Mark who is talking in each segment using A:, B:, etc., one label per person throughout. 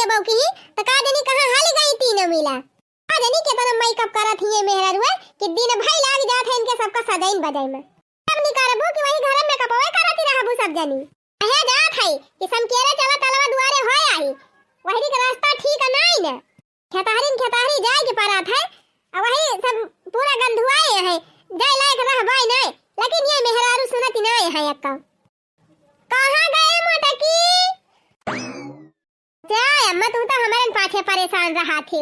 A: ये बौकी त का जनी कहां हाल गई तीनों मिला आ जनी केतना मेकअप करत हिए मेहररुआ कि दिन भाई लाग जात है इनके सबका सजाइन बजाई में अब नहीं करबो कि वही घर में कपवे करती रहबू सब जनी अहे जात है कि समकेरे चला तलवा दुआरे होय आई वही के रास्ता ठीक नहीं न खेतारी जाए के परात है और वही सब पूरा गंधुआए है जाए लायक रहबाई नहीं लेकिन ये मेहरारू सुनती नहीं है अक्का कहां गए मोटकी जाए अम्मा तू तो हमारे पाछे परेशान रहा थी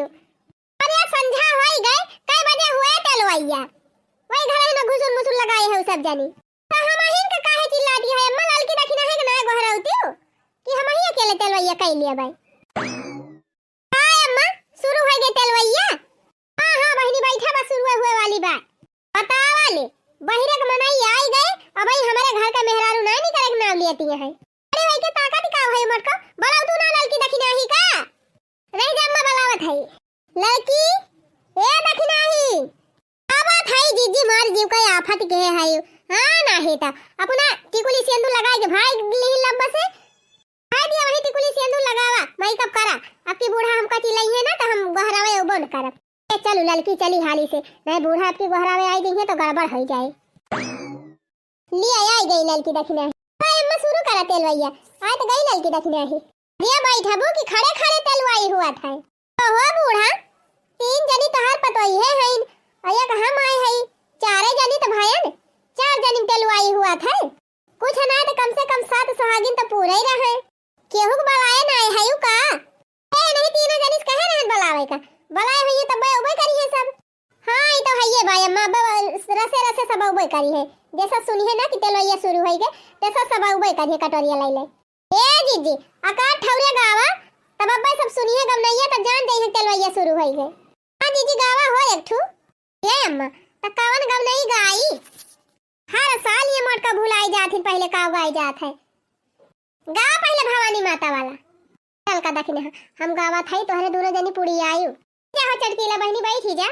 A: अरे संध्या होई गए कई बजे हुए तेलवैया वही घर में घुसुल मुसुल लगाए है सब जानी तो हम हिन का काहे चिल्ला दी है अम्मा लाल की दखिना है कि ना गोहराउती हो कि हम ही अकेले तेलवैया कह लिया भाई हाय अम्मा शुरू हो गए तेलवैया हां बहनी बैठा बस शुरू हुए वाली बात बता वाले बहिरक मनाई आई गए अब भाई हमारे घर का मेहरारू ना निकले के नाम लेती है अरे भाई के ताकत का है मटका बलाऊ तू ना लाल की दखिना ही का नहीं जम्मा बलावत है लड़की ए दखिना ही आबात है जीजी मार जीव का आफत के है हां ना हेता अपना टिकुली सिंदूर लगा के भाई ली लंबा से भाई दिया वही टिकुली सिंदूर लगावा मेकअप करा आपकी बूढ़ा हमका चिल्लाई है ना तो हम गहरावे उबन करब चलो लड़की चली हाली से नहीं बूढ़ा आपकी गहरावे आई गई है तो गड़बड़ हो जाए ले आई गई लड़की दखिना हाय अम्मा शुरू करा तेलवैया आ तो गई लड़की दखिना ही ये बैठबो कि खड़े खड़े तेलवाई हुआ था ओहो बूढ़ा तीन जनी तोहार पतोई है हईन अया कहां माय है चारे जनी तो भायन चार जनी तेलवाई हुआ था कुछ ना तो कम से कम 7 सुहागिन तो पूरे ही रहे केहू के बलाए ना है यू का ए नहीं तीनों जनी कहे रहन बलावे का बलाए हुई तब उबे करी है सब हां ई तो है ये भाई अम्मा रसे रसे सब उबे करी है जैसा सुनी है ना कि तेलवैया शुरू होई गए तैसा सब उबे करी है कटोरिया लाई ले ए जीजी आकार ठौरे गावा तब अब्बा सब सुनिए गम नहीं है तो जान दे तेलवैया शुरू होई गए हां जीजी गावा हो एक ठू ए अम्मा त कावन गम नहीं गाई हर साल ये मोटका भुलाई जात है पहले का गाई जात है गा पहले भवानी माता वाला चल का दखिन हम गावा थाई तोहरे दोनों जनी पूरी आयु जा हो चटकीला बहनी बैठी जा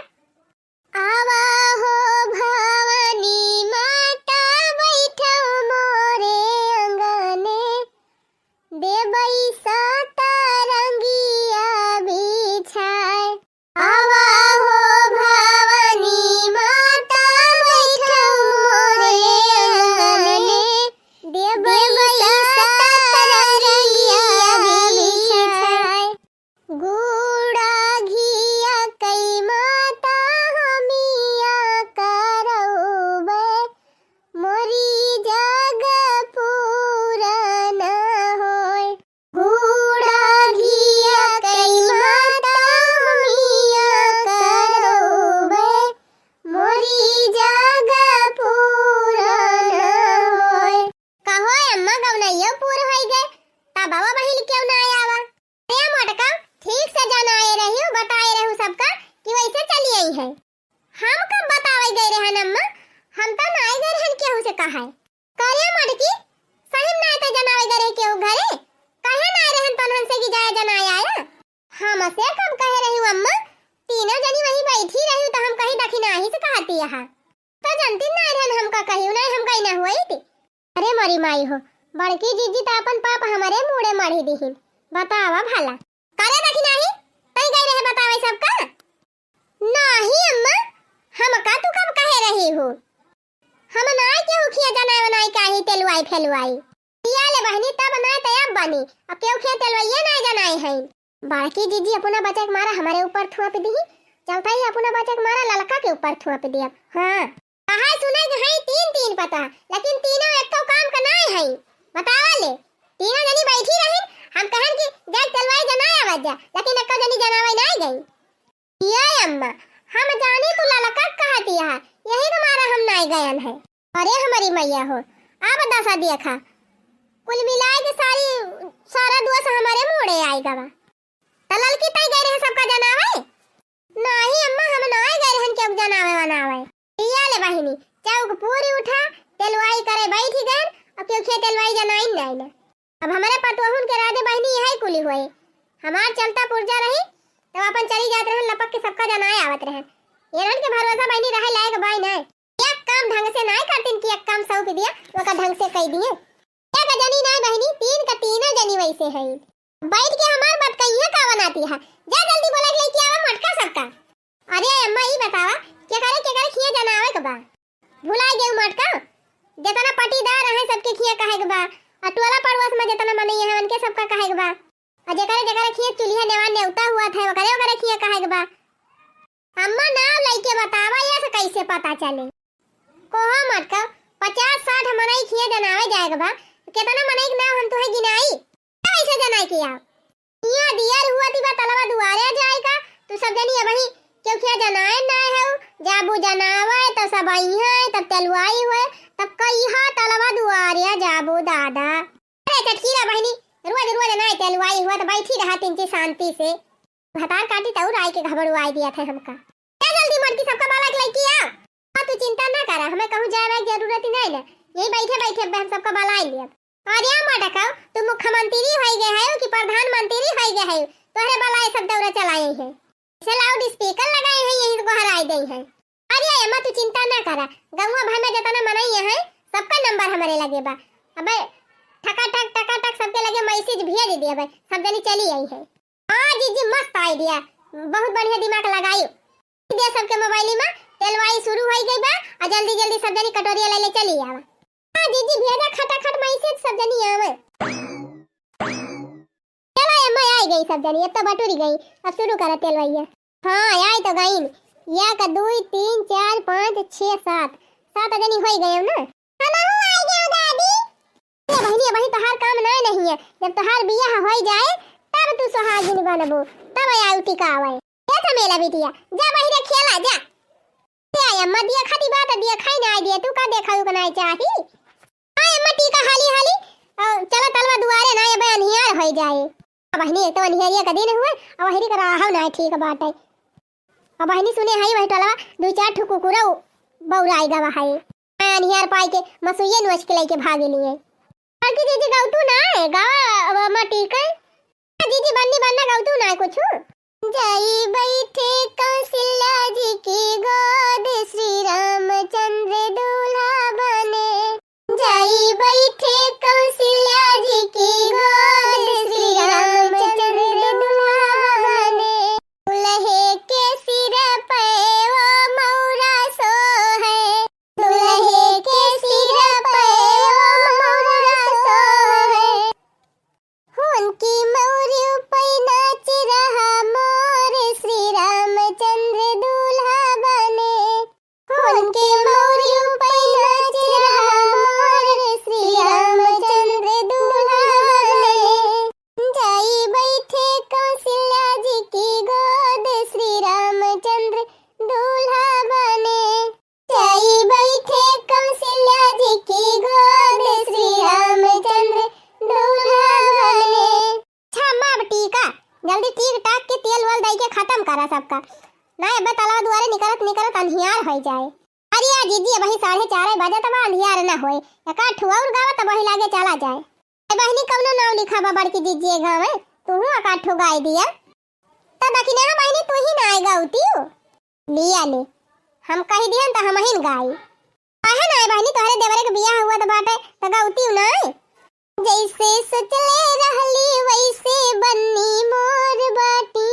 A: आवा हो भवानी माता बैठो मोरे अंगने देवई साता रंगिया बिछाए आवा हो भवानी माता बैठो मोरे अंगने देवई साता रंगिया बिछाए गुड़ा घिया कई माता हमिया करौबे मोरी जग पूरा न होय गुड़ा घिया कई माता हमिया करौबे मोरी जग पूरा न होय कहो अम्मा गवनैया पूर होई गए ता बाबा बहिल क्यों ना आवा ए मोटका ठीक से जाना आए रही हूं बताए रहूं सबका कि वैसे चली आई है हम कब बतावे गए रहन अम्मा हम तो ना गए रहन केहू से कहा है करे मटकी सही ना तो जनावे गए रहे केहू घरे कहे ना रहन तनहन से कि जाए जनाए आया हम से कब कहे रही हूं अम्मा तीनों जनी वहीं बैठी रही तो हम कहीं दखिना ही से कहती यहां तो जानती ना रहन हमका कहियो नहीं हम कहीं ना हुई थी अरे मरी माई हो बड़की जीजी तो अपन पाप हमारे मुड़े मढ़ी दीहिन बतावा भला करे दखिना ही तई गई रहे बतावे सबका नहीं अम्मा हम का तू कब कहे रही हो हम ना के उखिया जनाए बनाई काहे तेलवाई फेलवाई पिया ले बहनी तब ना तब बनी अब के उखिया तेलवाई ना जनाए है बाकी जीजी अपना बच्चा के मारा हमारे ऊपर थुआ पे दी चलता ही अपना बच्चा के मारा ललका के ऊपर थुआ पे दिया हां कहा सुनाई कि है तीन पता लेकिन तीनों एक तो काम का नहीं है बतावा ले तीनों जनी बैठी रही हम कहन कि जग तलवाई जनाया वजा लेकिन एक जनी जनावे नहीं गई ये अम्मा हम जानी तू ललका कहती है यही तुम्हारा हम नहीं गयन है अरे हमारी मैया हो अब दसा देखा कुल मिलाए के सारा दोस्त हमारे मुड़े आएगा बा तलल की तई गए रहे सबका जनावे नहीं अम्मा हम नहीं गए रहन के जनावे बनावे पिया ले बहिनी चौक पूरी उठा तेलवाई करे बैठी गए अब क्यों खे तेलवाई जनाई नहीं ना अब हमारे पतोहन के राधे बहनी यही कुली हुई हमार चलता पुरजा रही तो अपन चली जाते रहे लपक के सबका जनाए आवत रहे येरन के भरोसा बहनी रहे लायक बाई नहीं एक काम ढंग से नहीं करतिन कि एक काम सौंप दिया वो का ढंग से कह दिए एक जनी नहीं बहनी तीन का तीनों जनी वैसे है बैठ के हमार बात कहिए का बनाती है। जा जल्दी बोला के लेके आवा मटका सबका। अरे अम्मा ई बतावा के करे खिया जनावे के बा। भुला गए मटका जेतना पटीदार है सबके खिया काहे के बा। अटोला पड़ोस में जेतना मने है उनके सबका काहे के बा। और जेकरे खिया चुलिया नेवान नेवता हुआ था ओकरे खिया काहे के बा। अम्मा नाम लइके बतावा या से कैसे पता चले। कोहा मटका 50-60 मनई खिया जनावे जाएगा बा। कितना मनई के नाम हम तुहे गिनाई कैसे जनाई किया। यहाँ दियर हुआ थी बा तलवा दुआरे जाएगा तू सब जनी अबही क्यों खिया जनाए ना है जाबू जनावे तो सब आई है तब तलवाई हुए तब कईहा तलवा दुआरे जाबू दादा। अरे चटकीरा बहनी रोज रोज ना तलवाई हुआ तो बैठी रहा तिनची शांति से भतार काटी तौर आई के घबड़ुआई दिया था हमका। क्या जल्दी मटकी सबका बालक लेके आ। तू चिंता ना करा हमें कहूं जाए की जरूरत ही नहीं ना यही बैठे बैठे हम सबका बलाई लिया। और या मटका तू मुख्यमंत्री हो गए है कि प्रधानमंत्री हो गए है तोहरे बलाई सब दौरा चलाए हैं से लाउड स्पीकर लगाए हैं यही को हराई दई है। अरे अम्मा तू चिंता ना करा गंगा भाई में जितना मनई है सबका नंबर हमारे लगे बा। अबे टका टक सबके लगे मैसेज भेज दिया भाई सब जनी चली आई है। हां जी मस्त आईडिया बहुत बढ़िया दिमाग लगाई दे सबके मोबाइल में तेलवाई शुरू हो गई बा और जल्दी जल्दी सब जनी कटोरिया ले ले चली आवा। हां दीदी भेजा खटाखट मैसेज सब जनी आवे। चलो अम्मा आई गई सब जनी अब तो बटुरी गई अब शुरू करा तेलवाइया। हां आई तो गई या का 2 3 4 5 6 7 7 जनी हो गए ना। हम आई गए दादी। ये बहनी वही तो हर काम नहीं है जब तोहार बियाह हो जाए तब तू सुहागिन बनबो तब आई टीका आवे। ये तो मेला बिटिया जा बाहर खेला जा। ते अम्मा दिया खाती बात दिया खाई ना आई दिया तू का देखाऊ का नहीं चाही। हां अम्मा टीका हाली हाली चला तलवा दुआरे ना ये अनहियार हो जाए। अब बहनी तो अनहियारिया का दिन हुए अब हरी करा हाउ ना ठीक बात है। अब बहनी सुने हई वही टलवा 2-4 ठु कुकुरा बौराई गवा है अनहियार पाई के मसुइये नोच के लेके भागे लिए। और की दीदी गाउतू ना है गावा अम्मा टीका दीदी बन्नी बनना गाउतू ना कुछ। जाई बैठे कौशल्या जी की गोद श्री रामचंद्र दूल्हा बने। जाई बैठे कौशल्या जी की गोद श्री रामचंद्र दूल्हा बने। दुल्हे के सिर पे वो मौरा सो है दुल्हे के सिर पे वो मौरा सो है। उनकी मौरी पे नाच रहा श्री रामचंद्र दूल्हा बने। उनके मौरी पे नाच रहा श्री रामचंद्र दूल्हा बने। जाई बैठे कौशल्या जी की गोद श्री रामचंद्र दूल्हा बने। जाई बैठे कौशल्या जी की गोद श्री रामचंद्र दूल्हा बने। छम्मा टीका जल्दी टीक टाक के तेल वल दई के खत्म करा सबका ना अब तलाव दुआरे निकलत अंधियार हो जाए। अरे दीदी वही 4:30 बजे तब अंधियार ना होए एका ठुआउर गावा तब वही लागे चला जाए। ए बहनी कौनो नाम लिखा बा बड़की दीदी गांव में तू एका ठु गाय दिया त दखिना बहनी तू ही ना आए गाउती लिया ले हम कह दिहन त हम ही गाई काहे ना बहनी तोहरे देवरे के बियाह हुआ त बाटे त गाउती ना। जैसे सोचले रहली वैसे बन्नी मोर बाटी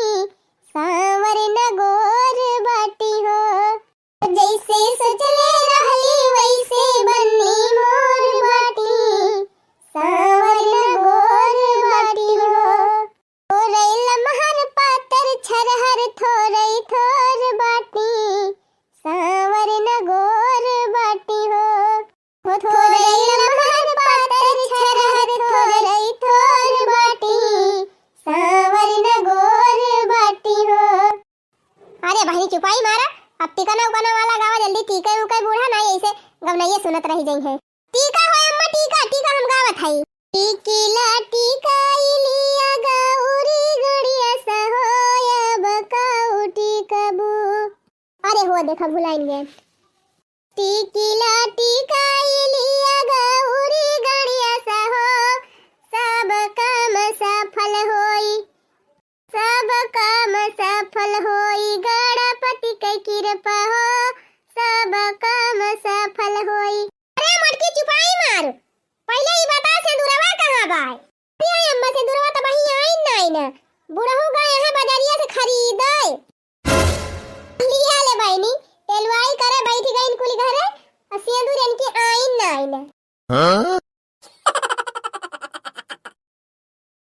A: सावर न गोर बाटी हो। जैसे सोचले रहली वैसे बन्नी मोर बाटी सावर न गोर बाटी हो। थोरई लमहर पातर छरहर थोरई थोर बाटी सावर न गोर बाटी हो। थोरई लमहर पातर छरहर थोरई थोर बाटी सावर न गोर बाटी हो। अरे बहनी चुपाई मारा अब टीका ना उकाना वाला गावा जल्दी टीका उका बूढ़ा ना ऐसे गवनैया सुनत रही जाई है। टीका हो अम्मा टीका हम गावत हई। टीकीला टीकाई लिया गौरी गड़िया सहोया बकाऊ टीकबू। अरे हो देखा भुलाइन गए। टीकीला टीकाई लिया गौरी गड़िया सहो सब काम सफल होई सब काम सफल होई गणपति के कृपा हो सब काम सफल होई। अरे मटकी चुपाई मार पहले ही बता से दुरवा कहां बा। ये अम्मा से दुरवा त बही आई ना बुढ़ऊ गए
B: Huh?